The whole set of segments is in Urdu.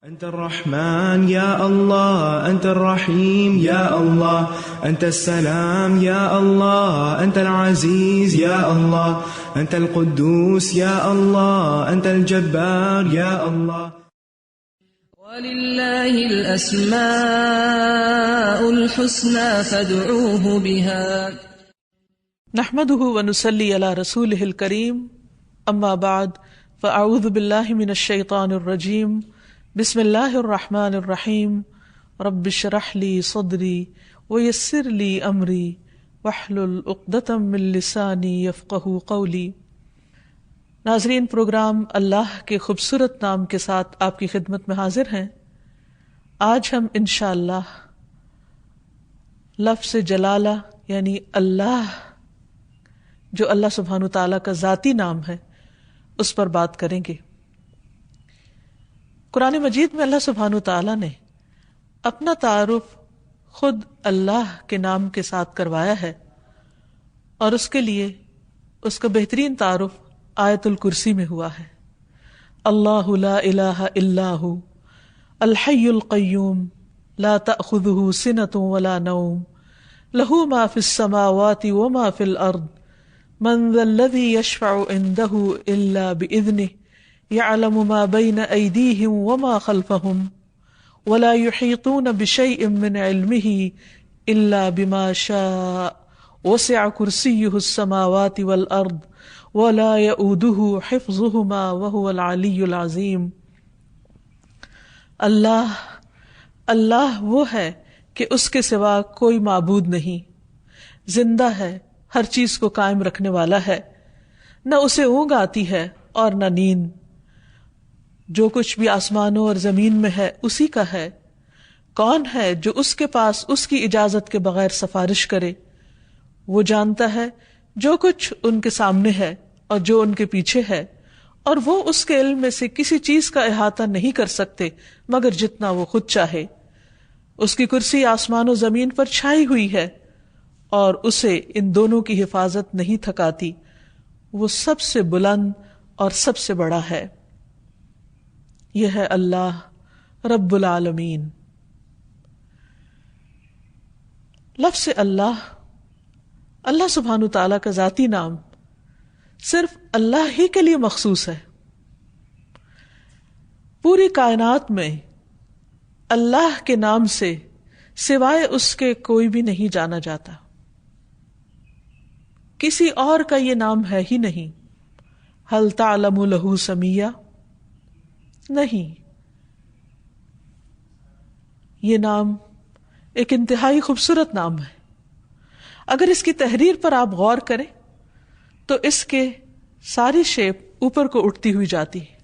أنت الرحمن يا الله، أنت الرحيم يا الله، أنت السلام يا الله، أنت العزيز يا الله، أنت القدوس يا الله، أنت الجبار يا الله. ولله الأسماء الحسنى فادعوه بها. نحمده ونصلي على رسوله الكريم، أما بعد، فأعوذ بالله من الشيطان الرجيم، بسم اللہ الرحمن الرحیم، رب اشرح لی صدری ویسر لی امری واحلل عقدۃ من لسانی یفقہوا قولی۔ ناظرین، پروگرام اللہ کے خوبصورت نام کے ساتھ آپ کی خدمت میں حاضر ہیں۔ آج ہم انشاءاللہ لفظ جلالہ یعنی اللہ، جو اللہ سبحانہ تعالیٰ کا ذاتی نام ہے، اس پر بات کریں گے۔ قرآن مجید میں اللہ سبحانہ تعالیٰ نے اپنا تعارف خود اللہ کے نام کے ساتھ کروایا ہے، اور اس کے لیے اس کا بہترین تعارف آیت الکرسی میں ہوا ہے۔ اللہ لا الہ الا هو الحی القیوم لا تأخذہ سنۃ ولا نوم لہ ما فی السماوات وما فی الارض من ذا الذی یشفع عنده الا بإذنہ يعلم ما بين أيديهم وما خلفهم ولا يحيطون بشيء من علمه إلا بما شاء وسع كرسيه السماوات والأرض ولا يؤوده حفظهما وهو العلي العظيم۔ اللہ وہ ہے کہ اس کے سوا کوئی معبود نہیں، زندہ ہے، ہر چیز کو قائم رکھنے والا ہے، نہ اسے اونگ آتی ہے اور نہ نیند۔ جو کچھ بھی آسمانوں اور زمین میں ہے اسی کا ہے۔ کون ہے جو اس کے پاس اس کی اجازت کے بغیر سفارش کرے؟ وہ جانتا ہے جو کچھ ان کے سامنے ہے اور جو ان کے پیچھے ہے، اور وہ اس کے علم میں سے کسی چیز کا احاطہ نہیں کر سکتے مگر جتنا وہ خود چاہے۔ اس کی کرسی آسمان و زمین پر چھائی ہوئی ہے، اور اسے ان دونوں کی حفاظت نہیں تھکاتی۔ وہ سب سے بلند اور سب سے بڑا ہے۔ یہ ہے اللہ رب العالمین۔ لفظ اللہ سبحانہ تعالیٰ کا ذاتی نام صرف اللہ ہی کے لیے مخصوص ہے۔ پوری کائنات میں اللہ کے نام سے سوائے اس کے کوئی بھی نہیں جانا جاتا، کسی اور کا یہ نام ہے ہی نہیں۔ هل تعلم له سمیہ؟ نہیں۔ یہ نام ایک انتہائی خوبصورت نام ہے۔ اگر اس کی تحریر پر آپ غور کریں تو اس کے ساری شیپ اوپر کو اٹھتی ہوئی جاتی ہے،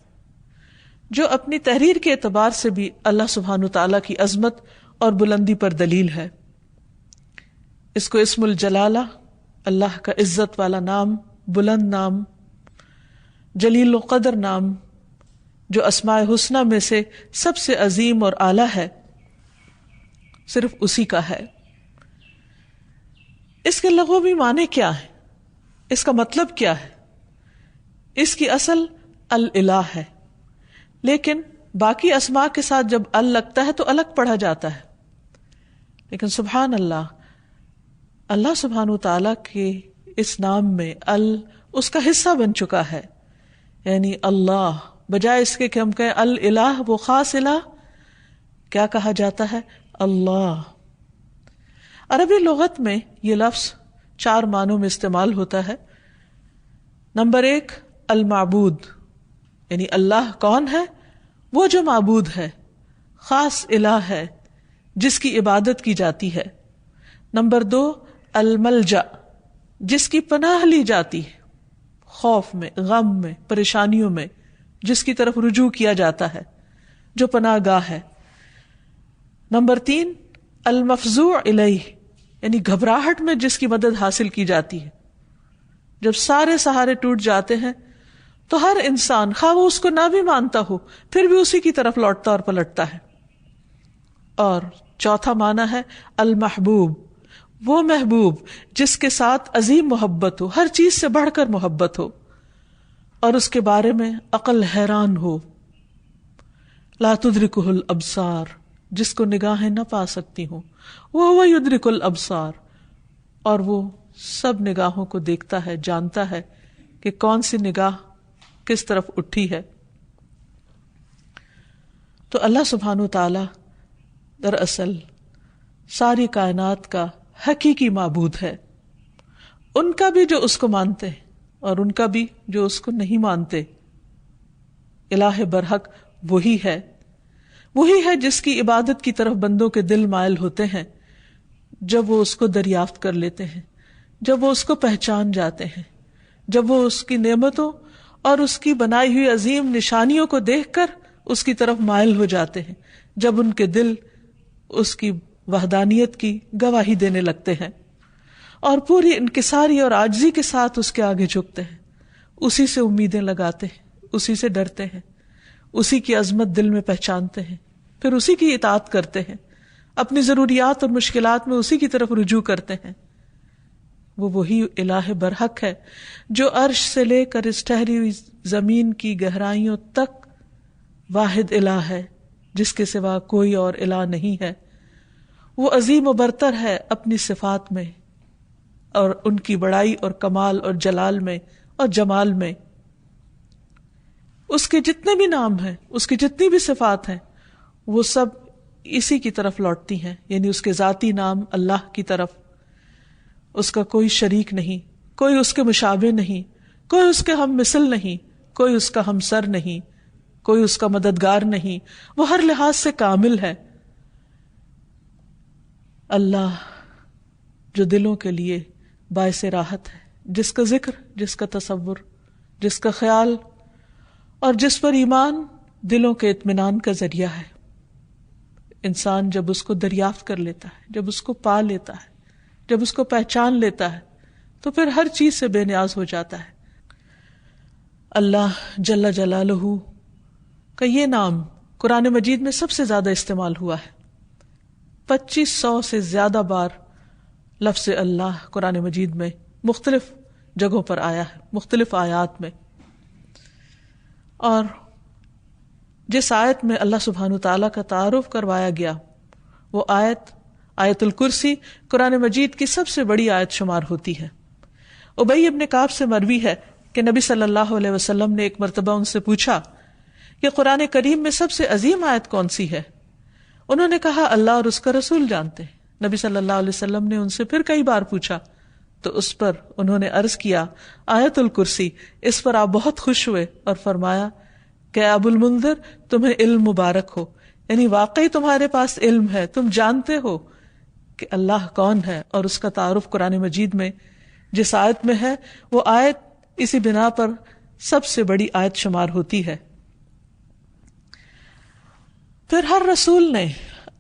جو اپنی تحریر کے اعتبار سے بھی اللہ سبحانہ تعالیٰ کی عظمت اور بلندی پر دلیل ہے۔ اس کو اسم الجلالہ، اللہ کا عزت والا نام، بلند نام، جلیل القدر نام، جو اسماء حسنہ میں سے سب سے عظیم اور اعلیٰ ہے، صرف اسی کا ہے۔ اس کے لغوی معنی کیا ہے؟ اس کا مطلب کیا ہے؟ اس کی اصل الالہ ہے، لیکن باقی اسماء کے ساتھ جب ال لگتا ہے تو الگ پڑھا جاتا ہے۔ لیکن سبحان اللہ، اللہ سبحانہ تعالیٰ کے اس نام میں ال اس کا حصہ بن چکا ہے، یعنی اللہ، بجائے اس کے کہ ہم کہیں الالہ، وہ خاص الہ، کیا کہا جاتا ہے؟ اللہ۔ عربی لغت میں یہ لفظ 4 معنوں میں استعمال ہوتا ہے۔ نمبر 1، المعبود، یعنی اللہ کون ہے؟ وہ جو معبود ہے، خاص الہ ہے جس کی عبادت کی جاتی ہے۔ نمبر 2، الملجأ، جس کی پناہ لی جاتی ہے، خوف میں، غم میں، پریشانیوں میں جس کی طرف رجوع کیا جاتا ہے، جو پناہ گاہ ہے۔ نمبر 3، المفزوع الیہ، یعنی گھبراہٹ میں جس کی مدد حاصل کی جاتی ہے۔ جب سارے سہارے ٹوٹ جاتے ہیں تو ہر انسان، خواہ وہ اس کو نہ بھی مانتا ہو، پھر بھی اسی کی طرف لوٹتا اور پلٹتا ہے۔ اور چوتھا معنی ہے المحبوب، وہ محبوب جس کے ساتھ عظیم محبت ہو، ہر چیز سے بڑھ کر محبت ہو، اور اس کے بارے میں عقل حیران ہو۔ لا تدرکہ الابصار، جس کو نگاہیں نہ پا سکتی ہوں، وہو یدرک الابصار، اور وہ سب نگاہوں کو دیکھتا ہے، جانتا ہے کہ کون سی نگاہ کس طرف اٹھی ہے۔ تو اللہ سبحانہ وتعالی دراصل ساری کائنات کا حقیقی معبود ہے، ان کا بھی جو اس کو مانتے ہیں اور ان کا بھی جو اس کو نہیں مانتے۔ الہ برحق وہی ہے جس کی عبادت کی طرف بندوں کے دل مائل ہوتے ہیں جب وہ اس کو دریافت کر لیتے ہیں، جب وہ اس کو پہچان جاتے ہیں، جب وہ اس کی نعمتوں اور اس کی بنائی ہوئی عظیم نشانیوں کو دیکھ کر اس کی طرف مائل ہو جاتے ہیں، جب ان کے دل اس کی وحدانیت کی گواہی دینے لگتے ہیں اور پوری انکساری اور عاجزی کے ساتھ اس کے آگے جھکتے ہیں، اسی سے امیدیں لگاتے ہیں، اسی سے ڈرتے ہیں، اسی کی عظمت دل میں پہچانتے ہیں، پھر اسی کی اطاعت کرتے ہیں، اپنی ضروریات اور مشکلات میں اسی کی طرف رجوع کرتے ہیں۔ وہ وہی الہ برحق ہے جو عرش سے لے کر اس ٹھہری ہوئی زمین کی گہرائیوں تک واحد الہ ہے، جس کے سوا کوئی اور الہ نہیں ہے۔ وہ عظیم و برتر ہے اپنی صفات میں اور ان کی بڑائی اور کمال اور جلال میں اور جمال میں۔ اس کے جتنے بھی نام ہیں، اس کی جتنی بھی صفات ہیں، وہ سب اسی کی طرف لوٹتی ہیں، یعنی اس کے ذاتی نام اللہ کی طرف۔ اس کا کوئی شریک نہیں، کوئی اس کے مشابہ نہیں، کوئی اس کے ہم مثل نہیں، کوئی اس کا ہمسر نہیں، کوئی اس کا مددگار نہیں، وہ ہر لحاظ سے کامل ہے۔ اللہ جو دلوں کے لیے باعث راحت ہے، جس کا ذکر، جس کا تصور، جس کا خیال اور جس پر ایمان دلوں کے اطمینان کا ذریعہ ہے۔ انسان جب اس کو دریافت کر لیتا ہے، جب اس کو پا لیتا ہے، جب اس کو پہچان لیتا ہے، تو پھر ہر چیز سے بے نیاز ہو جاتا ہے۔ اللہ جل جلالہ کا یہ نام قرآن مجید میں سب سے زیادہ استعمال ہوا ہے، 2500 سے زیادہ بار لفظ اللہ قرآن مجید میں مختلف جگہوں پر آیا ہے، مختلف آیات میں۔ اور جس آیت میں اللہ سبحانہ وتعالیٰ کا تعارف کروایا گیا، وہ آیت الکرسی قرآن مجید کی سب سے بڑی آیت شمار ہوتی ہے۔ ابی ابن کعب سے مروی ہے کہ نبی صلی اللہ علیہ وسلم نے ایک مرتبہ ان سے پوچھا کہ قرآن کریم میں سب سے عظیم آیت کون سی ہے؟ انہوں نے کہا اللہ اور اس کا رسول جانتے ہیں۔ نبی صلی اللہ علیہ وسلم نے ان سے پھر کئی بار پوچھا تو اس پر انہوں نے عرض کیا آیت الکرسی۔ اس پر آپ بہت خوش ہوئے اور فرمایا کہ ابو المنذر تمہیں علم مبارک ہو، یعنی واقعی تمہارے پاس علم ہے، تم جانتے ہو کہ اللہ کون ہے، اور اس کا تعارف قرآن مجید میں جس آیت میں ہے وہ آیت اسی بنا پر سب سے بڑی آیت شمار ہوتی ہے۔ پھر ہر رسول نے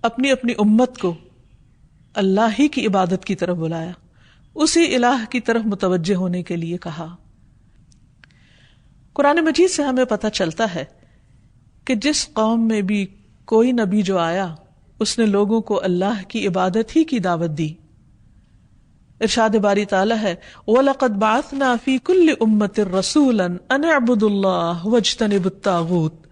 اپنی اپنی امت کو اللہ ہی کی عبادت کی طرف بلایا، اسی الہ کی طرف متوجہ ہونے کے لیے کہا۔ قرآن مجید سے ہمیں پتہ چلتا ہے کہ جس قوم میں بھی کوئی نبی جو آیا اس نے لوگوں کو اللہ کی عبادت ہی کی دعوت دی۔ ارشاد باری تعالیٰ ہے وَلَقَدْ بَعَثْنَا فِي كُلِّ أُمَّةٍ رَسُولًا أَنِ اعْبُدُوا اللَّهَ وَاجْتَنِبُوا الطَّاغُوتَ۔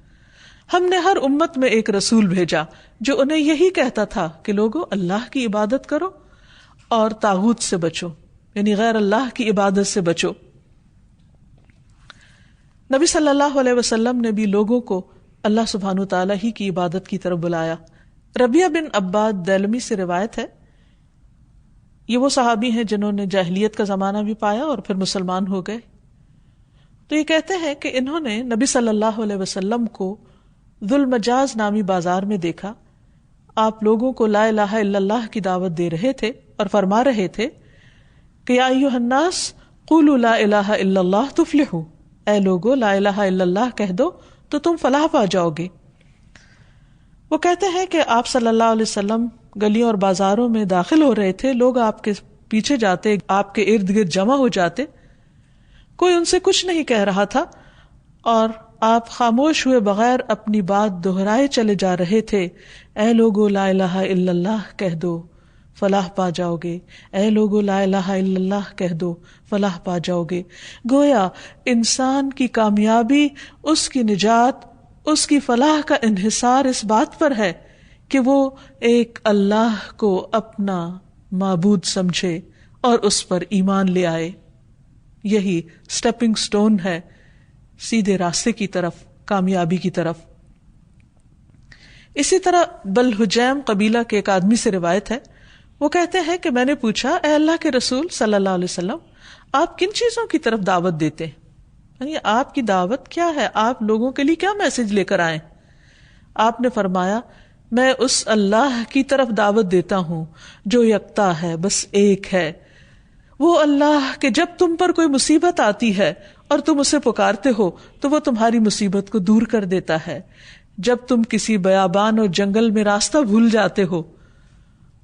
ہم نے ہر امت میں ایک رسول بھیجا جو انہیں یہی کہتا تھا کہ لوگوں اللہ کی عبادت کرو اور طاغوت سے بچو، یعنی غیر اللہ کی عبادت سے بچو۔ نبی صلی اللہ علیہ وسلم نے بھی لوگوں کو اللہ سبحانہ تعالیٰ ہی کی عبادت کی طرف بلایا۔ ربیہ بن عباد دیلمی سے روایت ہے، یہ وہ صحابی ہیں جنہوں نے جاہلیت کا زمانہ بھی پایا اور پھر مسلمان ہو گئے۔ تو یہ کہتے ہیں کہ انہوں نے نبی صلی اللہ علیہ وسلم کو ذوالمجاز نامی بازار میں دیکھا، آپ لوگوں کو لا الہ الا اللہ کی دعوت دے رہے تھے اور فرما رہے تھے کہ یا ایھا الناس قولوا لا الہ الا اللہ تفلحوا، اے لوگو لا الہ الا اللہ کہہ دو تو تم فلاح پا جاؤ گے۔ وہ کہتے ہیں کہ آپ صلی اللہ علیہ وسلم گلیوں اور بازاروں میں داخل ہو رہے تھے، لوگ آپ کے پیچھے جاتے، آپ کے ارد گرد جمع ہو جاتے، کوئی ان سے کچھ نہیں کہہ رہا تھا اور آپ خاموش ہوئے بغیر اپنی بات دہرائے چلے جا رہے تھے، اے لوگو لا الہ الا اللہ کہہ دو فلاح پا جاؤ گے، اے لوگو لا الہ الا اللہ کہہ دو فلاح پا جاؤ گے۔ گویا انسان کی کامیابی، اس کی نجات اس کی فلاح کا انحصار اس بات پر ہے کہ وہ ایک اللہ کو اپنا معبود سمجھے اور اس پر ایمان لے آئے. یہی سٹیپنگ سٹون ہے سیدھے راستے کی طرف، کامیابی کی طرف. اسی طرح بلحجیم قبیلہ کے ایک آدمی سے روایت ہے، وہ کہتے ہیں کہ میں نے پوچھا، اے اللہ کے رسول صلی اللہ علیہ وسلم، آپ کن چیزوں کی طرف دعوت دیتے ہیں؟ یعنی آپ کی دعوت کیا ہے؟ آپ لوگوں کے لیے کیا میسج لے کر آئیں؟ آپ نے فرمایا، میں اس اللہ کی طرف دعوت دیتا ہوں جو یکتا ہے، بس ایک ہے. وہ اللہ کہ جب تم پر کوئی مصیبت آتی ہے اور تم اسے پکارتے ہو تو وہ تمہاری مصیبت کو دور کر دیتا ہے. جب تم کسی بیابان اور جنگل میں راستہ بھول جاتے ہو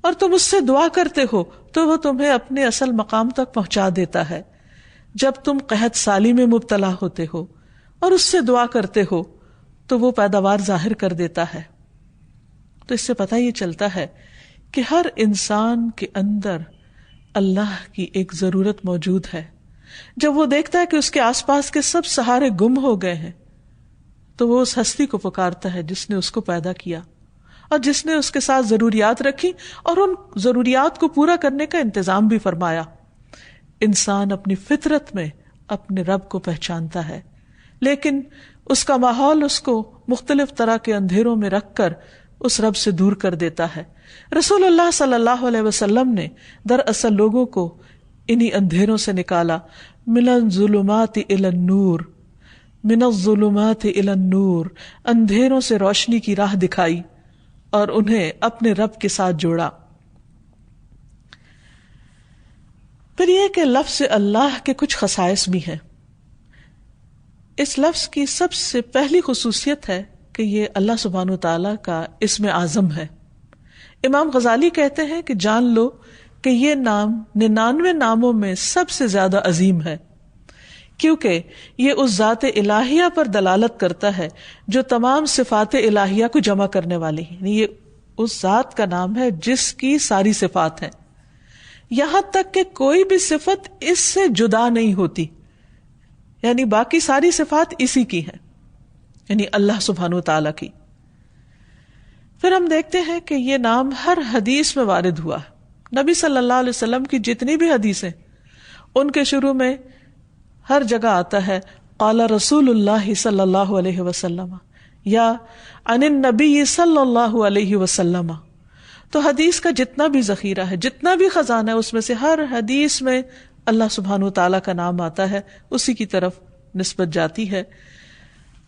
اور تم اس سے دعا کرتے ہو تو وہ تمہیں اپنے اصل مقام تک پہنچا دیتا ہے. جب تم قحط سالی میں مبتلا ہوتے ہو اور اس سے دعا کرتے ہو تو وہ پیداوار ظاہر کر دیتا ہے. تو اس سے پتہ یہ چلتا ہے کہ ہر انسان کے اندر اللہ کی ایک ضرورت موجود ہے. جب وہ دیکھتا ہے کہ اس کے آس پاس کے سب سہارے گم ہو گئے ہیں تو وہ اس ہستی کو پکارتا ہے جس نے اس کو پیدا کیا اور جس نے اس کے ساتھ ضروریات رکھی اور ان ضروریات کو پورا کرنے کا انتظام بھی فرمایا. انسان اپنی فطرت میں اپنے رب کو پہچانتا ہے، لیکن اس کا ماحول اس کو مختلف طرح کے اندھیروں میں رکھ کر اس رب سے دور کر دیتا ہے. رسول اللہ صلی اللہ علیہ وسلم نے دراصل لوگوں کو انہی اندھیروں سے نکالا. من الظلمات الی النور، من الظلمات الی النور، اندھیروں سے روشنی کی راہ دکھائی اور انہیں اپنے رب کے ساتھ جوڑا. پھر یہ کہ لفظ اللہ کے کچھ خصائص بھی ہیں. اس لفظ کی سب سے پہلی خصوصیت ہے کہ یہ اللہ سبحانہ وتعالیٰ کا اسم اعظم ہے. امام غزالی کہتے ہیں کہ جان لو کہ یہ نام 99 ناموں میں سب سے زیادہ عظیم ہے، کیونکہ یہ اس ذات الہیہ پر دلالت کرتا ہے جو تمام صفات الہیہ کو جمع کرنے والی ہے. یہ اس ذات کا نام ہے جس کی ساری صفات ہیں، یہاں تک کہ کوئی بھی صفت اس سے جدا نہیں ہوتی، یعنی باقی ساری صفات اسی کی ہیں، یعنی اللہ سبحانہ وتعالیٰ کی. پھر ہم دیکھتے ہیں کہ یہ نام ہر حدیث میں وارد ہوا. نبی صلی اللہ علیہ وسلم کی جتنی بھی حدیثیں ان کے شروع میں ہر جگہ آتا ہے قال رسول اللہ صلی اللہ علیہ وسلم یا عن النبی صلی اللہ علیہ وسلم. تو حدیث کا جتنا بھی ذخیرہ ہے، جتنا بھی خزانہ ہے، اس میں سے ہر حدیث میں اللہ سبحانہ وتعالیٰ کا نام آتا ہے، اسی کی طرف نسبت جاتی ہے.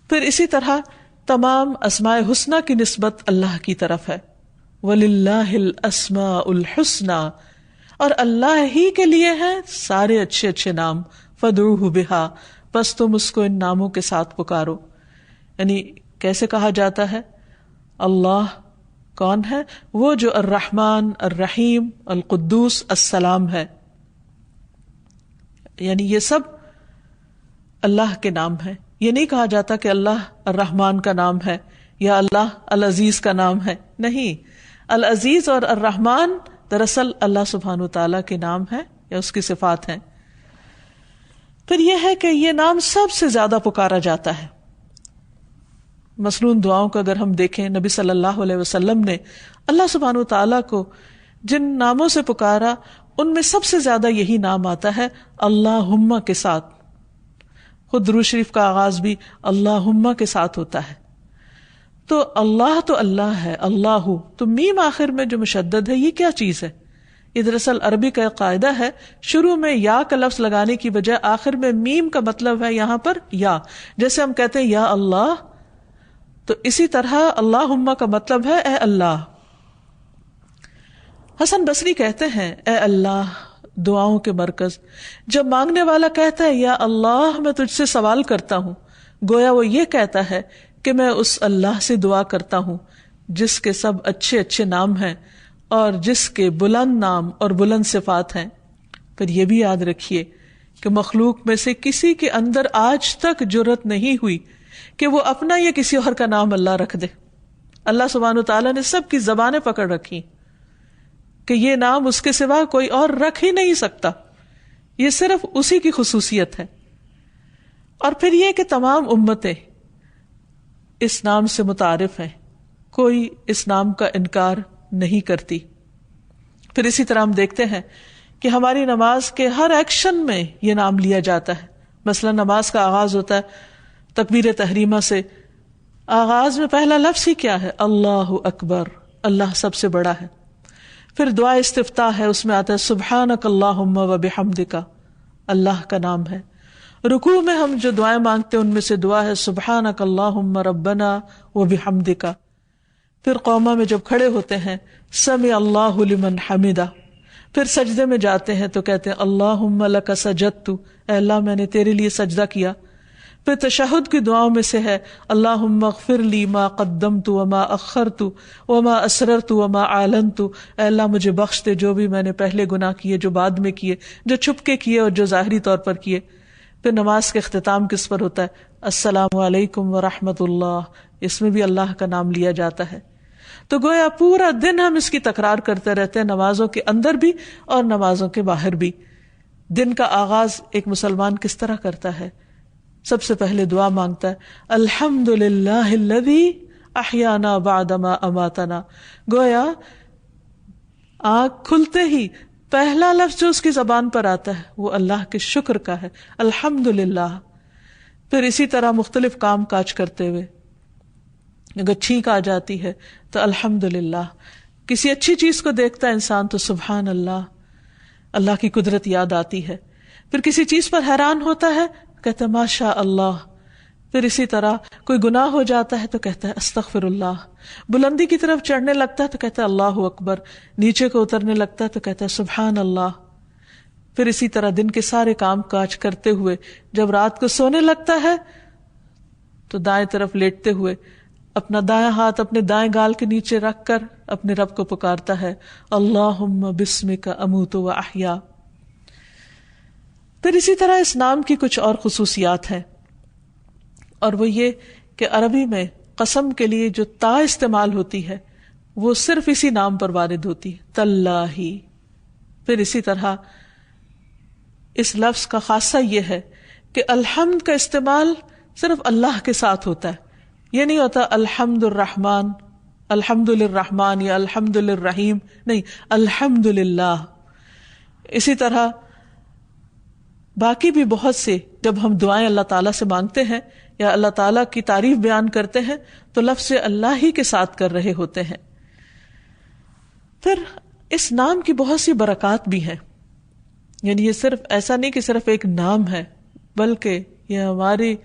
پھر اسی طرح تمام اسماء حسنہ کی نسبت اللہ کی طرف ہے. وَلِلَّهِ الْأَسْمَاءُ الْحُسْنَى، اور اللہ ہی کے لیے ہیں سارے اچھے اچھے نام. فَادْعُوهُ بِهَا، بس تم اس کو ان ناموں کے ساتھ پکارو. یعنی کیسے کہا جاتا ہے؟ اللہ کون ہے؟ وہ جو الرحمن، الرحیم، القدوس، السلام ہے. یعنی یہ سب اللہ کے نام ہیں. یہ نہیں کہا جاتا کہ اللہ الرحمن کا نام ہے یا اللہ العزیز کا نام ہے. نہیں، العزیز اور الرحمن دراصل اللہ سبحانہ وتعالیٰ کے نام ہے یا اس کی صفات ہیں. پھر یہ ہے کہ یہ نام سب سے زیادہ پکارا جاتا ہے. مصنون دعاؤں کو اگر ہم دیکھیں، نبی صلی اللہ علیہ وسلم نے اللہ سبحانہ وتعالیٰ کو جن ناموں سے پکارا ان میں سب سے زیادہ یہی نام آتا ہے اللہم کے ساتھ. خود درود شریف کا آغاز بھی اللہم کے ساتھ ہوتا ہے. تو اللہ ہے، اللہ، تو میم آخر میں جو مشدد ہے یہ کیا چیز ہے؟ یہ دراصل عربی کا ایک قاعدہ ہے، شروع میں یا کا لفظ لگانے کی بجائے آخر میں میم کا مطلب ہے یہاں پر یا. جیسے ہم کہتے ہیں یا اللہ، تو اسی طرح اللہم کا مطلب ہے اے اللہ. حسن بصری کہتے ہیں اے اللہ دعاؤں کے مرکز. جب مانگنے والا کہتا ہے یا اللہ میں تجھ سے سوال کرتا ہوں، گویا وہ یہ کہتا ہے کہ میں اس اللہ سے دعا کرتا ہوں جس کے سب اچھے اچھے نام ہیں اور جس کے بلند نام اور بلند صفات ہیں. پھر یہ بھی یاد رکھیے کہ مخلوق میں سے کسی کے اندر آج تک جرت نہیں ہوئی کہ وہ اپنا یا کسی اور کا نام اللہ رکھ دے. اللہ سبحانہ وتعالیٰ نے سب کی زبانیں پکڑ رکھی کہ یہ نام اس کے سوا کوئی اور رکھ ہی نہیں سکتا، یہ صرف اسی کی خصوصیت ہے. اور پھر یہ کہ تمام امتیں اس نام سے متعارف ہیں، کوئی اس نام کا انکار نہیں کرتی۔ پھر اسی طرح ہم دیکھتے ہیں کہ ہماری نماز کے ہر ایکشن میں یہ نام لیا جاتا ہے۔ مثلا نماز کا آغاز ہوتا ہے تکبیر تحریمہ سے، آغاز میں پہلا لفظ ہی کیا ہے؟ اللہ اکبر، اللہ سب سے بڑا ہے۔ پھر دعا استفتاح ہے، اس میں آتا ہے سبحانک اللہم و بحمدک، اللہ کا نام ہے۔ رکوع میں ہم جو دعائیں مانگتے ہیں ان میں سے دعا ہے سبحانک اللہم ربنا و بحمدک۔ پھر قوما میں جب کھڑے ہوتے ہیں سمع اللہ لمن حمدہ۔ پھر سجدے میں جاتے ہیں تو کہتے ہیں اللہم لک سجدت، اے اللہ میں نے تیرے لیے سجدہ کیا۔ پھر تشہد کی دعاؤں میں سے ہے اللہم اغفر لی ما قدمت وما اخرت وما اسررت وما اعلنت، اے اللہ مجھے بخش دے جو بھی میں نے پہلے گناہ کیے، جو بعد میں کیے، جو چھپ کے کیے اور جو ظاہری طور پر کیے۔ پھر نماز کے اختتام کس پر ہوتا ہے؟ السلام علیکم ورحمۃ اللہ، اس میں بھی اللہ کا نام لیا جاتا ہے۔ تو گویا پورا دن ہم اس کی تکرار کرتے رہتے ہیں، نمازوں کے اندر بھی اور نمازوں کے باہر بھی۔ دن کا آغاز ایک مسلمان کس طرح کرتا ہے؟ سب سے پہلے دعا مانگتا ہے الحمدللہ الذی احیانا بعدما اماتنا۔ گویا آنکھ کھلتے ہی پہلا لفظ جو اس کی زبان پر آتا ہے وہ اللہ کے شکر کا ہے، الحمدللہ۔ پھر اسی طرح مختلف کام کاج کرتے ہوئے اگر چھینک آ جاتی ہے تو الحمدللہ، کسی اچھی چیز کو دیکھتا ہے انسان تو سبحان اللہ، اللہ کی قدرت یاد آتی ہے۔ پھر کسی چیز پر حیران ہوتا ہے کہتا ہے ماشاء اللہ۔ پھر اسی طرح کوئی گناہ ہو جاتا ہے تو کہتا ہے استغفر اللہ، بلندی کی طرف چڑھنے لگتا ہے تو کہتا ہے اللہ اکبر، نیچے کو اترنے لگتا ہے تو کہتا ہے سبحان اللہ۔ پھر اسی طرح دن کے سارے کام کاج کرتے ہوئے جب رات کو سونے لگتا ہے تو دائیں طرف لیٹتے ہوئے اپنا دائیں ہاتھ اپنے دائیں گال کے نیچے رکھ کر اپنے رب کو پکارتا ہے اللہم بسمک اموت و احیا۔ پھر اسی طرح اس نام کی کچھ اور خصوصیات ہیں، اور وہ یہ کہ عربی میں قسم کے لیے جو تا استعمال ہوتی ہے وہ صرف اسی نام پر وارد ہوتی ہے، تاللہ۔ پھر اسی طرح اس لفظ کا خاصہ یہ ہے کہ الحمد کا استعمال صرف اللہ کے ساتھ ہوتا ہے، یہ نہیں ہوتا الحمد الرحمن، الحمد للرحمن یا الحمد للرحیم، نہیں، الحمد للہ۔ اسی طرح باقی بھی بہت سے جب ہم دعائیں اللہ تعالیٰ سے مانگتے ہیں یا اللہ تعالیٰ کی تعریف بیان کرتے ہیں تو لفظ اللہ ہی کے ساتھ کر رہے ہوتے ہیں۔ پھر اس نام کی بہت سی برکات بھی ہیں، یعنی یہ صرف ایسا نہیں کہ صرف ایک نام ہے، بلکہ یہ ہماری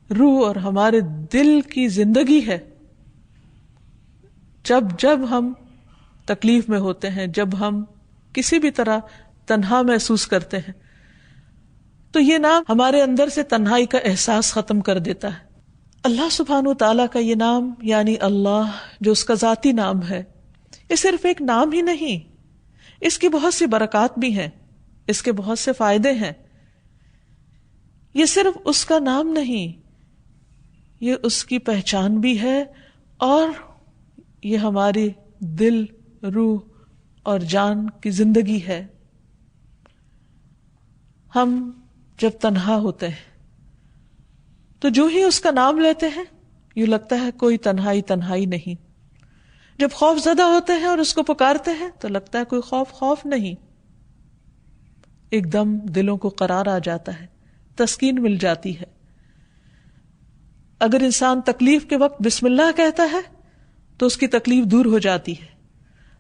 روح اور ہمارے دل کی زندگی ہے۔ جب ہم تکلیف میں ہوتے ہیں، جب ہم کسی بھی طرح تنہا محسوس کرتے ہیں تو یہ نام ہمارے اندر سے تنہائی کا احساس ختم کر دیتا ہے۔ اللہ سبحانہ وتعالیٰ کا یہ نام یعنی اللہ جو اس کا ذاتی نام ہے، یہ صرف ایک نام ہی نہیں، اس کی بہت سی برکات بھی ہیں، اس کے بہت سے فائدے ہیں۔ یہ صرف اس کا نام نہیں، یہ اس کی پہچان بھی ہے، اور یہ ہماری دل، روح اور جان کی زندگی ہے۔ ہم جب تنہا ہوتے ہیں تو جو ہی اس کا نام لیتے ہیں یوں لگتا ہے کوئی تنہائی نہیں۔ جب خوف زدہ ہوتے ہیں اور اس کو پکارتے ہیں تو لگتا ہے کوئی خوف نہیں۔ ایک دم دلوں کو قرار آ جاتا ہے، تسکین مل جاتی ہے۔ اگر انسان تکلیف کے وقت بسم اللہ کہتا ہے تو اس کی تکلیف دور ہو جاتی ہے۔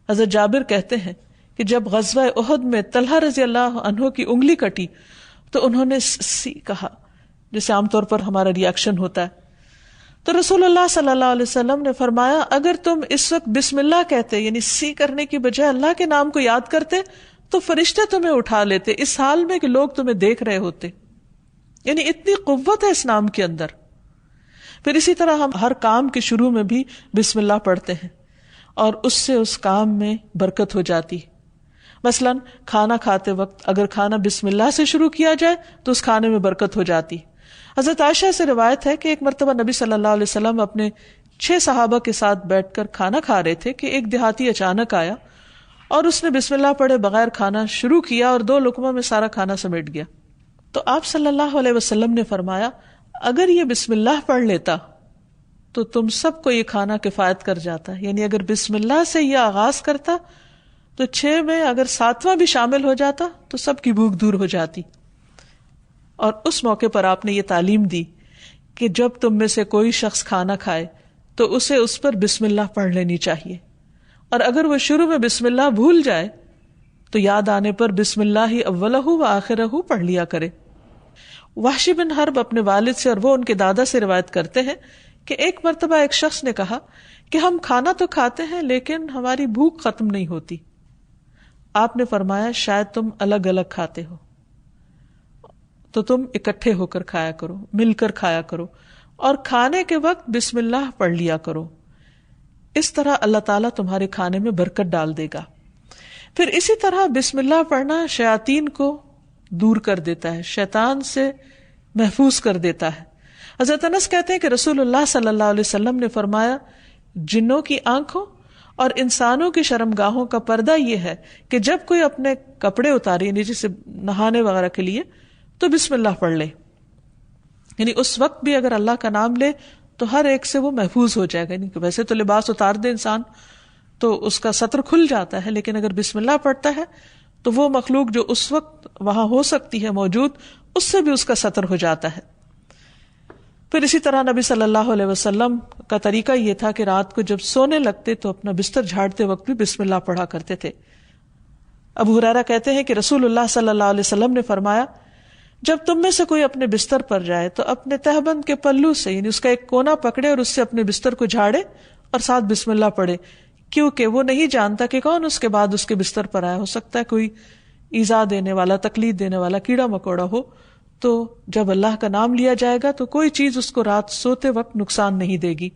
حضرت جابر کہتے ہیں کہ جب غزوہ احد میں طلحہ رضی اللہ عنہ کی انگلی کٹی تو انہوں نے سی کہا، جیسے عام طور پر ہمارا ریاکشن ہوتا ہے، تو رسول اللہ صلی اللہ علیہ وسلم نے فرمایا اگر تم اس وقت بسم اللہ کہتے، یعنی سی کرنے کی بجائے اللہ کے نام کو یاد کرتے تو فرشتے تمہیں اٹھا لیتے اس حال میں کہ لوگ تمہیں دیکھ رہے ہوتے۔ یعنی اتنی قوت ہے اس نام کے اندر۔ پھر اسی طرح ہم ہر کام کے شروع میں بھی بسم اللہ پڑھتے ہیں اور اس سے اس کام میں برکت ہو جاتی۔ مثلا کھانا کھاتے وقت اگر کھانا بسم اللہ سے شروع کیا جائے تو اس کھانے میں برکت ہو جاتی۔ حضرت عائشہ سے روایت ہے کہ ایک مرتبہ نبی صلی اللہ علیہ وسلم اپنے 6 صحابہ کے ساتھ بیٹھ کر کھانا کھا رہے تھے کہ ایک دیہاتی اچانک آیا اور اس نے بسم اللہ پڑھے بغیر کھانا شروع کیا اور 2 لقموں میں سارا کھانا سمیٹ گیا۔ تو آپ صلی اللہ علیہ وسلم نے فرمایا اگر یہ بسم اللہ پڑھ لیتا تو تم سب کو یہ کھانا کفایت کر جاتا ہے. یعنی اگر بسم اللہ سے یہ آغاز کرتا تو 6 میں اگر 7واں بھی شامل ہو جاتا تو سب کی بھوک دور ہو جاتی. اور اس موقع پر آپ نے یہ تعلیم دی کہ جب تم میں سے کوئی شخص کھانا کھائے تو اسے اس پر بسم اللہ پڑھ لینی چاہیے، اور اگر وہ شروع میں بسم اللہ بھول جائے تو یاد آنے پر بسم اللہ ہی اولہ و آخرہ پڑھ لیا کرے. وحشی بن حرب اپنے والد سے اور وہ ان کے دادا سے روایت کرتے ہیں کہ ایک مرتبہ ایک شخص نے کہا کہ ہم کھانا تو کھاتے ہیں لیکن ہماری بھوک ختم نہیں ہوتی. آپ نے فرمایا شاید تم الگ الگ کھاتے ہو، تو تم اکٹھے ہو کر کھایا کرو، مل کر کھایا کرو، اور کھانے کے وقت بسم اللہ پڑھ لیا کرو. اس طرح اللہ تعالیٰ تمہارے کھانے میں برکت ڈال دے گا. پھر اسی طرح بسم اللہ پڑھنا شیاطین کو دور کر دیتا ہے، شیطان سے محفوظ کر دیتا ہے. حضرت انس کہتے ہیں کہ رسول اللہ صلی اللہ علیہ وسلم نے فرمایا جنوں کی آنکھوں اور انسانوں کی شرمگاہوں کا پردہ یہ ہے کہ جب کوئی اپنے کپڑے اتارے، یعنی جسے نہانے وغیرہ کے لیے، تو بسم اللہ پڑھ لے. یعنی اس وقت بھی اگر اللہ کا نام لے تو ہر ایک سے وہ محفوظ ہو جائے گا. یعنی ویسے تو لباس اتار دے انسان تو اس کا سطر کھل جاتا ہے، لیکن اگر بسم اللہ پڑھتا ہے تو وہ مخلوق جو اس وقت وہاں ہو سکتی ہے موجود، اس سے بھی اس کا سطر ہو جاتا ہے. پھر اسی طرح نبی صلی اللہ علیہ وسلم کا طریقہ یہ تھا کہ رات کو جب سونے لگتے تو اپنا بستر جھاڑتے وقت بھی بسم اللہ پڑھا کرتے تھے. ابو ہریرہ کہتے ہیں کہ رسول اللہ صلی اللہ علیہ وسلم نے فرمایا جب تم میں سے کوئی اپنے بستر پر جائے تو اپنے تہبند کے پلو سے، یعنی اس کا ایک کونا پکڑے اور اس سے اپنے بستر کو جھاڑے اور ساتھ بسم اللہ پڑھے، کیونکہ وہ نہیں جانتا کہ کون اس کے بعد اس کے بستر پر آیا. ہو سکتا ہے کوئی ایذا دینے والا، تکلیف دینے والا کیڑا مکوڑا ہو. تو جب اللہ کا نام لیا جائے گا تو کوئی چیز اس کو رات سوتے وقت نقصان نہیں دے گی.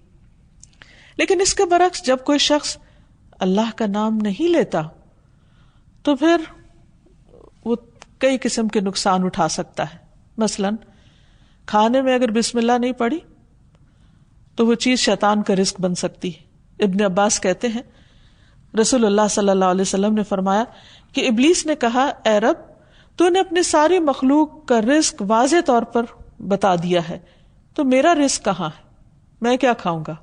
لیکن اس کے برعکس جب کوئی شخص اللہ کا نام نہیں لیتا تو پھر وہ کئی قسم کے نقصان اٹھا سکتا ہے. مثلا کھانے میں اگر بسم اللہ نہیں پڑھی تو وہ چیز شیطان کا رزق بن سکتی ہے. ابن عباس کہتے ہیں رسول اللہ صلی اللہ علیہ وسلم نے فرمایا کہ ابلیس نے کہا اے رب تو نے اپنی ساری مخلوق کا رزق واضح طور پر بتا دیا ہے، تو میرا رزق کہاں ہے، میں کیا کھاؤں گا؟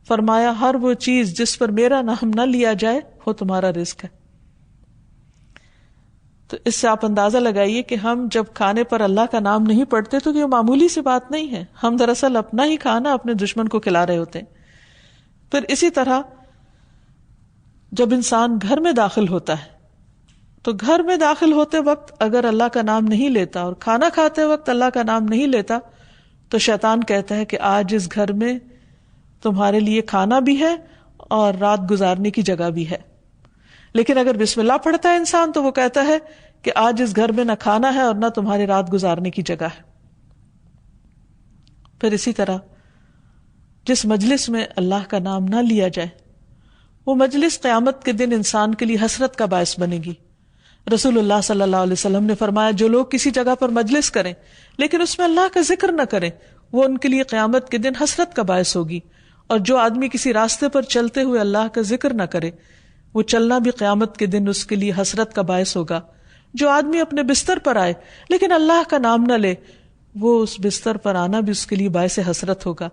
فرمایا ہر وہ چیز جس پر میرا نام نہ لیا جائے وہ تمہارا رزق ہے. تو اس سے آپ اندازہ لگائیے کہ ہم جب کھانے پر اللہ کا نام نہیں پڑھتے تو یہ معمولی سی بات نہیں ہے. ہم دراصل اپنا ہی کھانا اپنے دشمن کو کھلا رہے ہوتے ہیں. پھر اسی طرح جب انسان گھر میں داخل ہوتا ہے تو گھر میں داخل ہوتے وقت اگر اللہ کا نام نہیں لیتا اور کھانا کھاتے وقت اللہ کا نام نہیں لیتا تو شیطان کہتا ہے کہ آج اس گھر میں تمہارے لیے کھانا بھی ہے اور رات گزارنے کی جگہ بھی ہے. لیکن اگر بسم اللہ پڑھتا ہے انسان تو وہ کہتا ہے کہ آج اس گھر میں نہ کھانا ہے اور نہ تمہاری رات گزارنے کی جگہ ہے. پھر اسی طرح جس مجلس میں اللہ کا نام نہ لیا جائے وہ مجلس قیامت کے دن انسان کے لیے حسرت کا باعث بنے گی. رسول اللہ صلی اللہ علیہ وسلم نے فرمایا جو لوگ کسی جگہ پر مجلس کریں لیکن اس میں اللہ کا ذکر نہ کریں وہ ان کے لیے قیامت کے دن حسرت کا باعث ہوگی. اور جو آدمی کسی راستے پر چلتے ہوئے اللہ کا ذکر نہ کرے وہ چلنا بھی قیامت کے دن اس کے لیے حسرت کا باعث ہوگا. جو آدمی اپنے بستر پر آئے لیکن اللہ کا نام نہ لے وہ اس بستر پر آنا بھی اس کے لیے باعث حسرت ہوگا.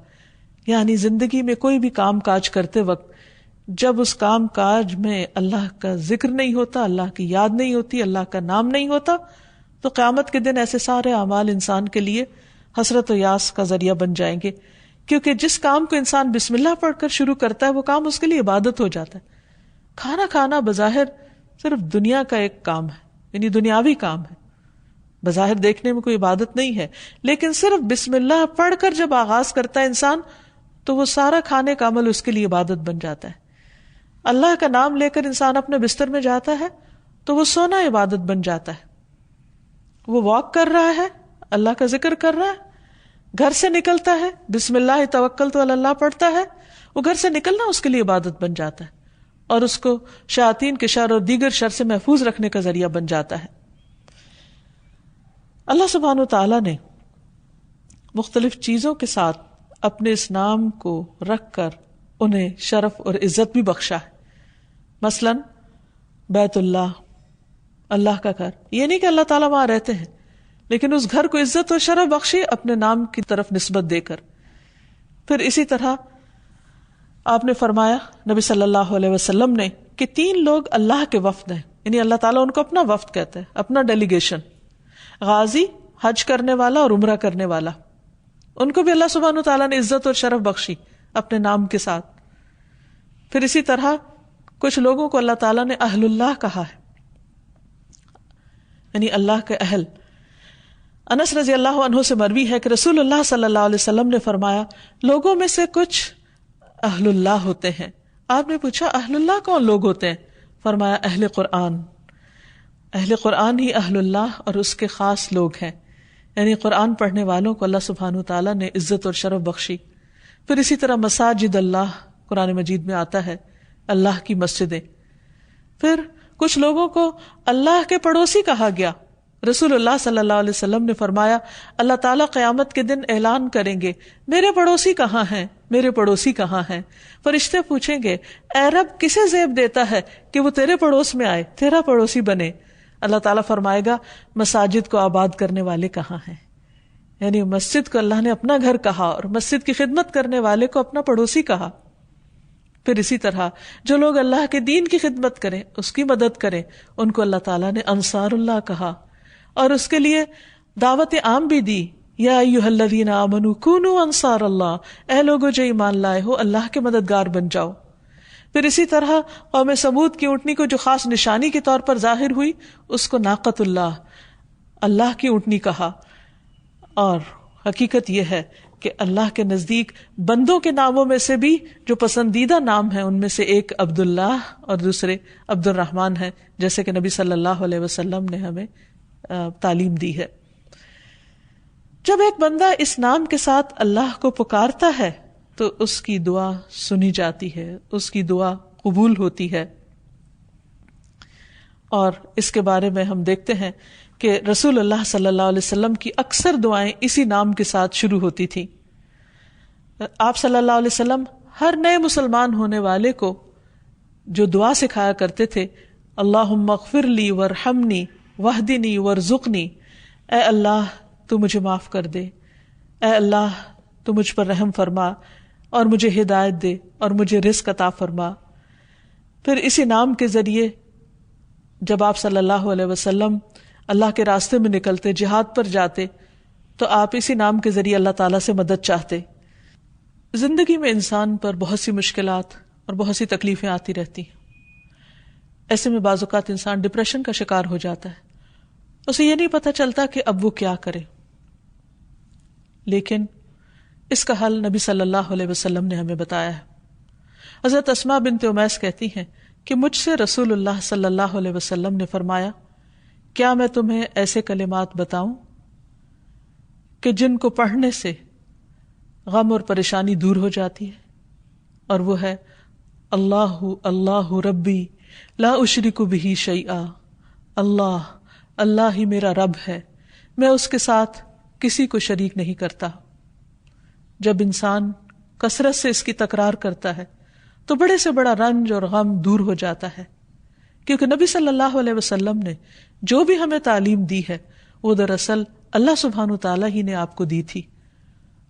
یعنی زندگی میں کوئی بھی کام کاج کرتے وقت جب اس کام کاج میں اللہ کا ذکر نہیں ہوتا، اللہ کی یاد نہیں ہوتی، اللہ کا نام نہیں ہوتا تو قیامت کے دن ایسے سارے اعمال انسان کے لیے حسرت و یاس کا ذریعہ بن جائیں گے. کیونکہ جس کام کو انسان بسم اللہ پڑھ کر شروع کرتا ہے وہ کام اس کے لیے عبادت ہو جاتا ہے. کھانا کھانا بظاہر صرف دنیا کا ایک کام ہے، یعنی دنیاوی کام ہے، بظاہر دیکھنے میں کوئی عبادت نہیں ہے، لیکن صرف بسم اللہ پڑھ کر جب آغاز کرتا ہے انسان تو وہ سارا کھانے کا عمل اس کے لیے عبادت بن جاتا ہے. اللہ کا نام لے کر انسان اپنے بستر میں جاتا ہے تو وہ سونا عبادت بن جاتا ہے. وہ واک کر رہا ہے، اللہ کا ذکر کر رہا ہے، گھر سے نکلتا ہے بسم اللہ توکلت علی اللہ پڑھتا ہے، وہ گھر سے نکلنا اس کے لیے عبادت بن جاتا ہے اور اس کو شیاطین کے شر اور دیگر شر سے محفوظ رکھنے کا ذریعہ بن جاتا ہے. اللہ سبحانہ و تعالیٰ نے مختلف چیزوں کے ساتھ اپنے اس نام کو رکھ کر انہیں شرف اور عزت بھی بخشا ہے. مثلا بیت اللہ، اللہ کا گھر، یہ نہیں کہ اللہ تعالیٰ وہاں رہتے ہیں لیکن اس گھر کو عزت اور شرف بخشی اپنے نام کی طرف نسبت دے کر. پھر اسی طرح آپ نے فرمایا نبی صلی اللہ علیہ وسلم نے کہ 3 لوگ اللہ کے وفد ہیں، یعنی اللہ تعالیٰ ان کو اپنا وفد کہتا ہے، اپنا ڈیلیگیشن. غازی، حج کرنے والا اور عمرہ کرنے والا، ان کو بھی اللہ سبحانہ و تعالیٰ نے عزت اور شرف بخشی اپنے نام کے ساتھ. پھر اسی طرح کچھ لوگوں کو اللہ تعالیٰ نے اہل اللہ کہا ہے، یعنی اللہ کے اہل. انس رضی اللہ عنہ سے مروی ہے کہ رسول اللہ صلی اللہ علیہ وسلم نے فرمایا لوگوں میں سے کچھ اہل اللہ ہوتے ہیں. آپ نے پوچھا اہل اللہ کون لوگ ہوتے ہیں؟ فرمایا اہل قرآن. اہل قرآن ہی اہل اللہ اور اس کے خاص لوگ ہیں، یعنی قرآن پڑھنے والوں کو اللہ سبحانہ وتعالیٰ نے عزت اور شرف بخشی. پھر اسی طرح مساجد اللہ قرآن مجید میں آتا ہے، اللہ کی مسجدیں. پھر کچھ لوگوں کو اللہ کے پڑوسی کہا گیا. رسول اللہ صلی اللہ علیہ وسلم نے فرمایا اللہ تعالیٰ قیامت کے دن اعلان کریں گے میرے پڑوسی کہاں ہیں، میرے پڑوسی کہاں ہیں. فرشتے پوچھیں گے اے رب کسے زیب دیتا ہے کہ وہ تیرے پڑوس میں آئے، تیرا پڑوسی بنے. اللہ تعالیٰ فرمائے گا مساجد کو آباد کرنے والے کہاں ہیں، یعنی مسجد کو اللہ نے اپنا گھر کہا اور مسجد کی خدمت کرنے والے کو اپنا پڑوسی کہا. پھر اسی طرح جو لوگ اللہ کے دین کی خدمت کریں، اس کی مدد کریں، ان کو اللہ تعالیٰ نے انصار اللہ کہا اور اس کے لیے دعوت عام بھی دی. یا ایھا الذین آمنوا کونوا انصار اللہ، اے لوگو جو ایمان لائے ہو اللہ کے مددگار بن جاؤ. پھر اسی طرح قوم سمود کی اونٹنی کو جو خاص نشانی کے طور پر ظاہر ہوئی اس کو ناقۃ اللہ، اللہ کی اونٹنی کہا. اور حقیقت یہ ہے کہ اللہ کے نزدیک بندوں کے ناموں میں سے بھی جو پسندیدہ نام ہیں ان میں سے ایک عبداللہ اور دوسرے عبد الرحمن ہیں، جیسے کہ نبی صلی اللہ علیہ وسلم نے ہمیں تعلیم دی ہے. جب ایک بندہ اس نام کے ساتھ اللہ کو پکارتا ہے تو اس کی دعا سنی جاتی ہے، اس کی دعا قبول ہوتی ہے. اور اس کے بارے میں ہم دیکھتے ہیں کہ رسول اللہ صلی اللہ علیہ وسلم کی اکثر دعائیں اسی نام کے ساتھ شروع ہوتی تھیں. آپ صلی اللہ علیہ وسلم ہر نئے مسلمان ہونے والے کو جو دعا سکھایا کرتے تھے اللہم اغفر لی وارحمنی واہدنی وارزقنی، اے اللہ تو مجھے معاف کر دے، اے اللہ تو مجھ پر رحم فرما اور مجھے ہدایت دے اور مجھے رزق عطا فرما. پھر اسی نام کے ذریعے جب آپ صلی اللہ علیہ وسلم اللہ کے راستے میں نکلتے، جہاد پر جاتے، تو آپ اسی نام کے ذریعے اللہ تعالیٰ سے مدد چاہتے. زندگی میں انسان پر بہت سی مشکلات اور بہت سی تکلیفیں آتی رہتی ہیں. ایسے میں بعض اوقات انسان ڈپریشن کا شکار ہو جاتا ہے، اسے یہ نہیں پتہ چلتا کہ اب وہ کیا کرے. لیکن اس کا حل نبی صلی اللہ علیہ وسلم نے ہمیں بتایا ہے. حضرت اسماء بنت امیس کہتی ہیں کہ مجھ سے رسول اللہ صلی اللہ علیہ وسلم نے فرمایا کیا میں تمہیں ایسے کلمات بتاؤں کہ جن کو پڑھنے سے غم اور پریشانی دور ہو جاتی ہے، اور وہ ہے اللہ اللہ ربی لا اشرک بہ شیئا، اللہ اللہ ہی میرا رب ہے، میں اس کے ساتھ کسی کو شریک نہیں کرتا. جب انسان کثرت سے اس کی تکرار کرتا ہے تو بڑے سے بڑا رنج اور غم دور ہو جاتا ہے، کیونکہ نبی صلی اللہ علیہ وسلم نے جو بھی ہمیں تعلیم دی ہے وہ دراصل اللہ سبحانہ تعالیٰ ہی نے آپ کو دی تھی،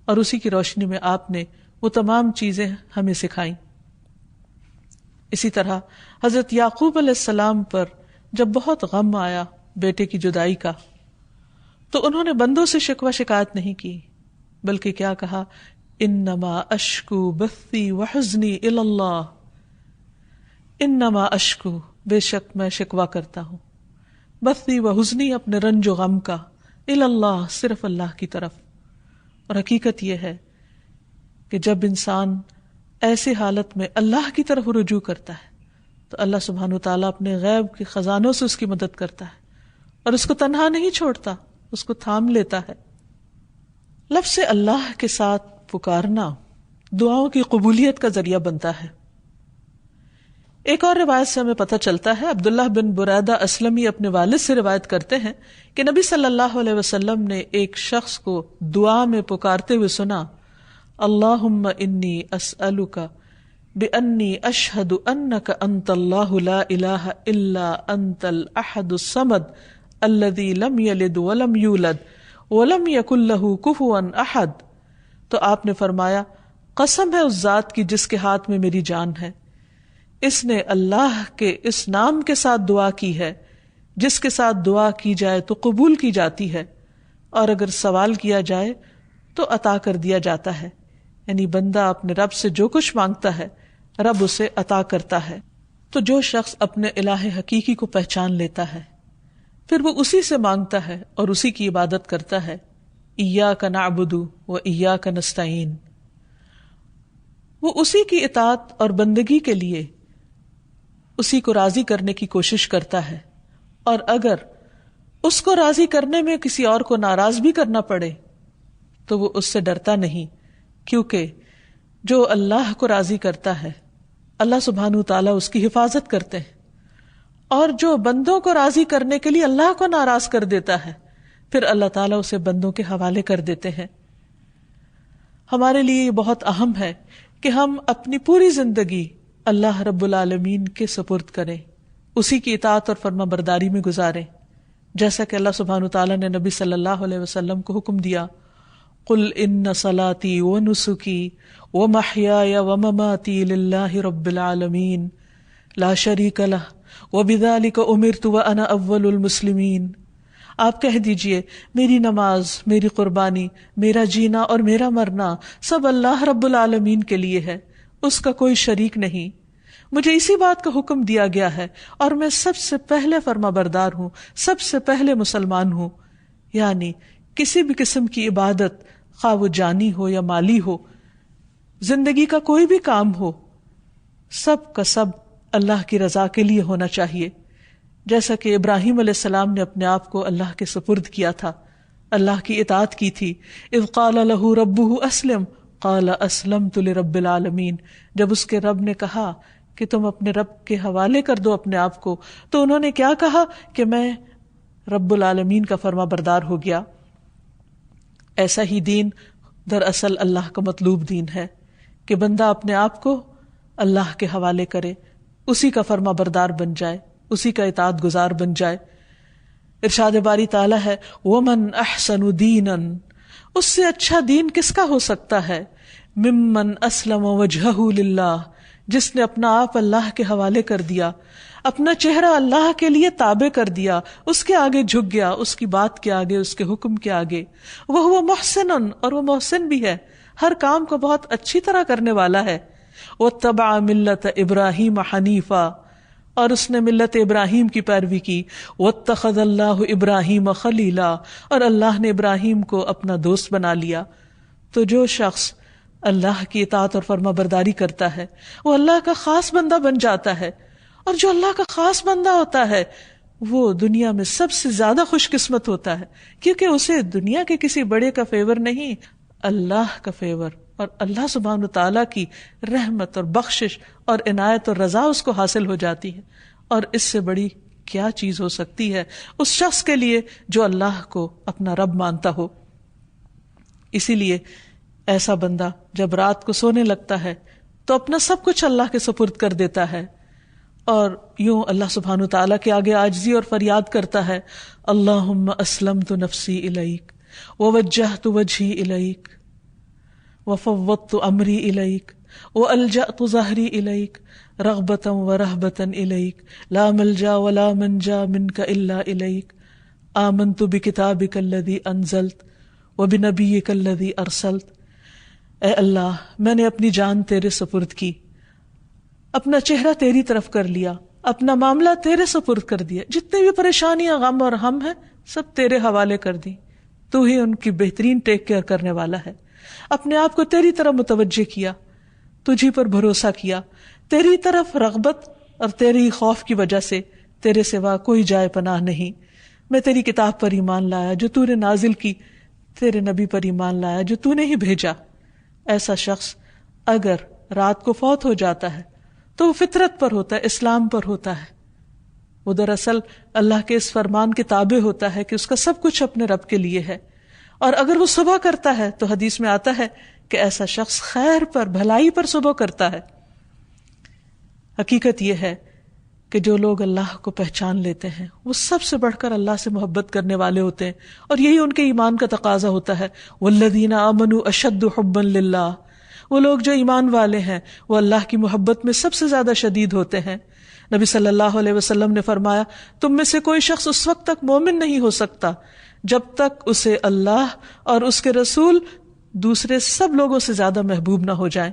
اور اسی کی روشنی میں آپ نے وہ تمام چیزیں ہمیں سکھائیں. اسی طرح حضرت یعقوب علیہ السلام پر جب بہت غم آیا بیٹے کی جدائی کا تو انہوں نے بندوں سے شکوہ شکایت نہیں کی، بلکہ کیا کہا انما اشکو بثی وحزنی الی اللہ، انما اشکو بے شک میں شکوہ کرتا ہوں، بثی وحزنی اپنے رنج و غم کا، الی اللہ صرف اللہ کی طرف. اور حقیقت یہ ہے کہ جب انسان ایسی حالت میں اللہ کی طرف رجوع کرتا ہے تو اللہ سبحانہ وتعالیٰ اپنے غیب کے خزانوں سے اس کی مدد کرتا ہے اور اس کو تنہا نہیں چھوڑتا، اس کو تھام لیتا ہے. لفظ اللہ کے ساتھ پکارنا دعاؤں کی قبولیت کا ذریعہ بنتا ہے. ایک اور روایت سے ہمیں پتہ چلتا ہے، عبداللہ بن بریدہ اسلمی اپنے والد سے روایت کرتے ہیں کہ نبی صلی اللہ علیہ وسلم نے ایک شخص کو دعا میں پکارتے ہوئے سنا اللہم انی اسألک بانی اشہد انک انت اللہ لا الہ الا انت الاحد الصمد الذی لم یلد ولم یولد ولم یکن لہ کفوا احد. تو آپ نے فرمایا قسم ہے اس ذات کی جس کے ہاتھ میں میری جان ہے، اس نے اللہ کے اس نام کے ساتھ دعا کی ہے جس کے ساتھ دعا کی جائے تو قبول کی جاتی ہے، اور اگر سوال کیا جائے تو عطا کر دیا جاتا ہے. یعنی بندہ اپنے رب سے جو کچھ مانگتا ہے رب اسے عطا کرتا ہے. تو جو شخص اپنے الہ حقیقی کو پہچان لیتا ہے پھر وہ اسی سے مانگتا ہے اور اسی کی عبادت کرتا ہے. ایاک نعبد و ایاک نستعین، وہ اسی کی اطاعت اور بندگی کے لیے اسی کو راضی کرنے کی کوشش کرتا ہے، اور اگر اس کو راضی کرنے میں کسی اور کو ناراض بھی کرنا پڑے تو وہ اس سے ڈرتا نہیں، کیونکہ جو اللہ کو راضی کرتا ہے اللہ سبحانہ وتعالیٰ اس کی حفاظت کرتے ہیں، اور جو بندوں کو راضی کرنے کے لیے اللہ کو ناراض کر دیتا ہے پھر اللہ تعالیٰ اسے بندوں کے حوالے کر دیتے ہیں. ہمارے لیے یہ بہت اہم ہے کہ ہم اپنی پوری زندگی اللہ رب العالمین کے سپرد کریں، اسی کی اطاعت اور فرما برداری میں گزاریں، جیسا کہ اللہ سبحانہ وتعالیٰ نے نبی صلی اللہ علیہ وسلم کو حکم دیا، قل ان صلاتی ونسکی ومحیای ومماتی للہ رب العالمین لا شریک لہ وبذلک امرت وانا اول المسلمین. آپ کہہ دیجئے میری نماز، میری قربانی، میرا جینا اور میرا مرنا سب اللہ رب العالمین کے لیے ہے، اس کا کوئی شریک نہیں، مجھے اسی بات کا حکم دیا گیا ہے اور میں سب سے پہلے فرما بردار ہوں، سب سے پہلے مسلمان ہوں. یعنی کسی بھی قسم کی عبادت، خواہ وہ جانی ہو یا مالی ہو، زندگی کا کوئی بھی کام ہو، سب کا سب اللہ کی رضا کے لیے ہونا چاہیے. جیسا کہ ابراہیم علیہ السلام نے اپنے آپ کو اللہ کے سپرد کیا تھا، اللہ کی اطاعت کی تھی. اذ قال له ربه اسلم قال اسلمت لرب العالمین، جب اس کے رب نے کہا کہ تم اپنے رب کے حوالے کر دو اپنے آپ کو، تو انہوں نے کیا کہا کہ میں رب العالمین کا فرما بردار ہو گیا. ایسا ہی دین دراصل اللہ کا مطلوب دین ہے کہ بندہ اپنے آپ کو اللہ کے حوالے کرے، اسی کا فرما بردار بن جائے، اسی کا اطاعت گزار بن جائے. ارشاد باری تعالیٰ ہے وَمَنْ أَحْسَنُ دِينًا، اس سے اچھا دین کس کا ہو سکتا ہے، ممن اسلم وجہہ للہ، جس نے اپنا آپ اللہ کے حوالے کر دیا، اپنا چہرہ اللہ کے لیے تابع کر دیا، اس کے آگے جھک گیا، اس کی بات کے آگے، اس کے حکم کے آگے. وَهُوَ مُحْسِنٌ، اور وہ محسن بھی ہے، ہر کام کو بہت اچھی طرح کرنے والا ہے. وَاتَّبَعَ مِلَّةَ إِبْرَاهِيمَ حَنِيفًا، اور اس نے ملت ابراہیم کی پیروی کی. وَاتَّخَذَ اللَّهُ إِبْرَاهِيمَ خَلِيلًا، اور اللہ نے ابراہیم کو اپنا دوست بنا لیا. تو جو شخص اللہ کی اطاعت اور فرما برداری کرتا ہے وہ اللہ کا خاص بندہ بن جاتا ہے، اور جو اللہ کا خاص بندہ ہوتا ہے وہ دنیا میں سب سے زیادہ خوش قسمت ہوتا ہے، کیونکہ اسے دنیا کے کسی بڑے کا فیور نہیں، اللہ کا فیور اور اللہ سبحانہ تعالیٰ کی رحمت اور بخشش اور عنایت اور رضا اس کو حاصل ہو جاتی ہے. اور اس سے بڑی کیا چیز ہو سکتی ہے اس شخص کے لیے جو اللہ کو اپنا رب مانتا ہو. اسی لیے ایسا بندہ جب رات کو سونے لگتا ہے تو اپنا سب کچھ اللہ کے سپرد کر دیتا ہے اور یوں اللہ سبحانہ تعالیٰ کے آگے عاجزی اور فریاد کرتا ہے، اللہم اسلمت نفسی الیک ووجہت وجہی الیک وفوضت امری الیک والجأت ظہری الیک رغبتا ورہبتا الیک لا ملجا ولا منجا منک الا الیک آمنت بکتابک الذی انزلت وبنبیک الذی ارسلت. اے اللہ، میں نے اپنی جان تیرے سپرد کی، اپنا چہرہ تیری طرف کر لیا، اپنا معاملہ تیرے سپرد کر دیا، جتنے بھی پریشانیاں، غم اور ہم ہیں سب تیرے حوالے کر دی، تو ہی ان کی بہترین ٹیک کیئر کرنے والا ہے. اپنے آپ کو تیری طرف متوجہ کیا، تجھی پر بھروسہ کیا، تیری طرف رغبت اور تیری خوف کی وجہ سے تیرے سوا کوئی جائے پناہ نہیں. میں تیری کتاب پر ایمان لایا جو تو نے نازل کی، تیرے نبی پر ایمان لایا جو تو نے ہی بھیجا. ایسا شخص اگر رات کو فوت ہو جاتا ہے تو وہ فطرت پر ہوتا ہے، اسلام پر ہوتا ہے، وہ دراصل اللہ کے اس فرمان کے تابع ہوتا ہے کہ اس کا سب کچھ اپنے رب کے لیے ہے. اور اگر وہ صبح کرتا ہے تو حدیث میں آتا ہے کہ ایسا شخص خیر پر، بھلائی پر صبح کرتا ہے. حقیقت یہ ہے کہ جو لوگ اللہ کو پہچان لیتے ہیں وہ سب سے بڑھ کر اللہ سے محبت کرنے والے ہوتے ہیں، اور یہی ان کے ایمان کا تقاضا ہوتا ہے. والذین آمنوا اشد حبا للہ، وہ لوگ جو ایمان والے ہیں وہ اللہ کی محبت میں سب سے زیادہ شدید ہوتے ہیں۔ نبی صلی اللہ علیہ وسلم نے فرمایا، تم میں سے کوئی شخص اس وقت تک مومن نہیں ہو سکتا جب تک اسے اللہ اور اس کے رسول دوسرے سب لوگوں سے زیادہ محبوب نہ ہو جائیں۔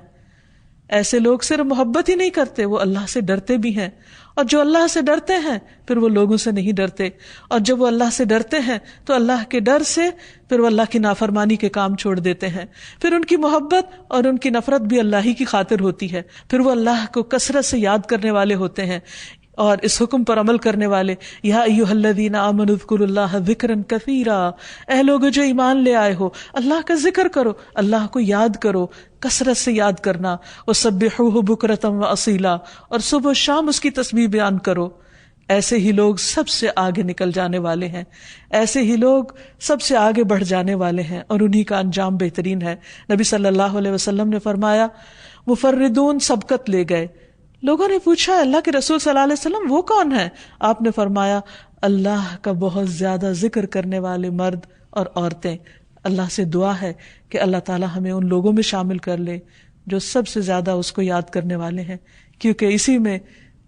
ایسے لوگ صرف محبت ہی نہیں کرتے، وہ اللہ سے ڈرتے بھی ہیں، اور جو اللہ سے ڈرتے ہیں پھر وہ لوگوں سے نہیں ڈرتے، اور جب وہ اللہ سے ڈرتے ہیں تو اللہ کے ڈر سے پھر وہ اللہ کی نافرمانی کے کام چھوڑ دیتے ہیں، پھر ان کی محبت اور ان کی نفرت بھی اللہ ہی کی خاطر ہوتی ہے، پھر وہ اللہ کو کثرت سے یاد کرنے والے ہوتے ہیں اور اس حکم پر عمل کرنے والے۔ یا ایھا الذین آمنوا اذکروا اللہ ذکرا کثیرا، اے لوگو جو ایمان لے آئے ہو اللہ کا ذکر کرو، اللہ کو یاد کرو، کثرت سے یاد کرنا، وسبحوہ بکرۃ واصیلا، اور صبح و شام اس کی تسبیح بیان کرو۔ ایسے ہی لوگ سب سے آگے نکل جانے والے ہیں، ایسے ہی لوگ سب سے آگے بڑھ جانے والے ہیں، اور انہی کا انجام بہترین ہے۔ نبی صلی اللہ علیہ وسلم نے فرمایا، مفردون سبقت لے گئے۔ لوگوں نے پوچھا، اللہ کے رسول صلی اللہ علیہ وسلم وہ کون ہے؟ آپ نے فرمایا، اللہ کا بہت زیادہ ذکر کرنے والے مرد اور عورتیں۔ اللہ سے دعا ہے کہ اللہ تعالی ہمیں ان لوگوں میں شامل کر لے جو سب سے زیادہ اس کو یاد کرنے والے ہیں، کیونکہ اسی میں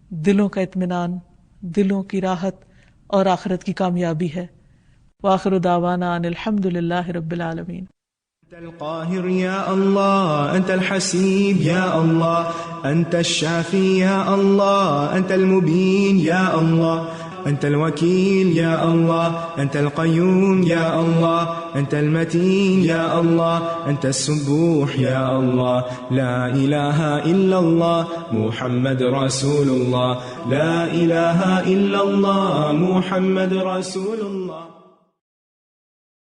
دلوں کا اطمینان، دلوں کی راحت اور آخرت کی کامیابی ہے۔ وآخر دعوانا ان الحمد للہ رب العالمین۔ أنت القاهر يا الله، أنت الحسيب يا الله، أنت الشافي يا الله، أنت المبين يا الله، أنت الوكيل يا الله، أنت القيوم يا الله، أنت المتين يا الله، أنت السبوح يا الله، لا إله إلا الله محمد رسول الله، لا إله إلا الله محمد رسول الله۔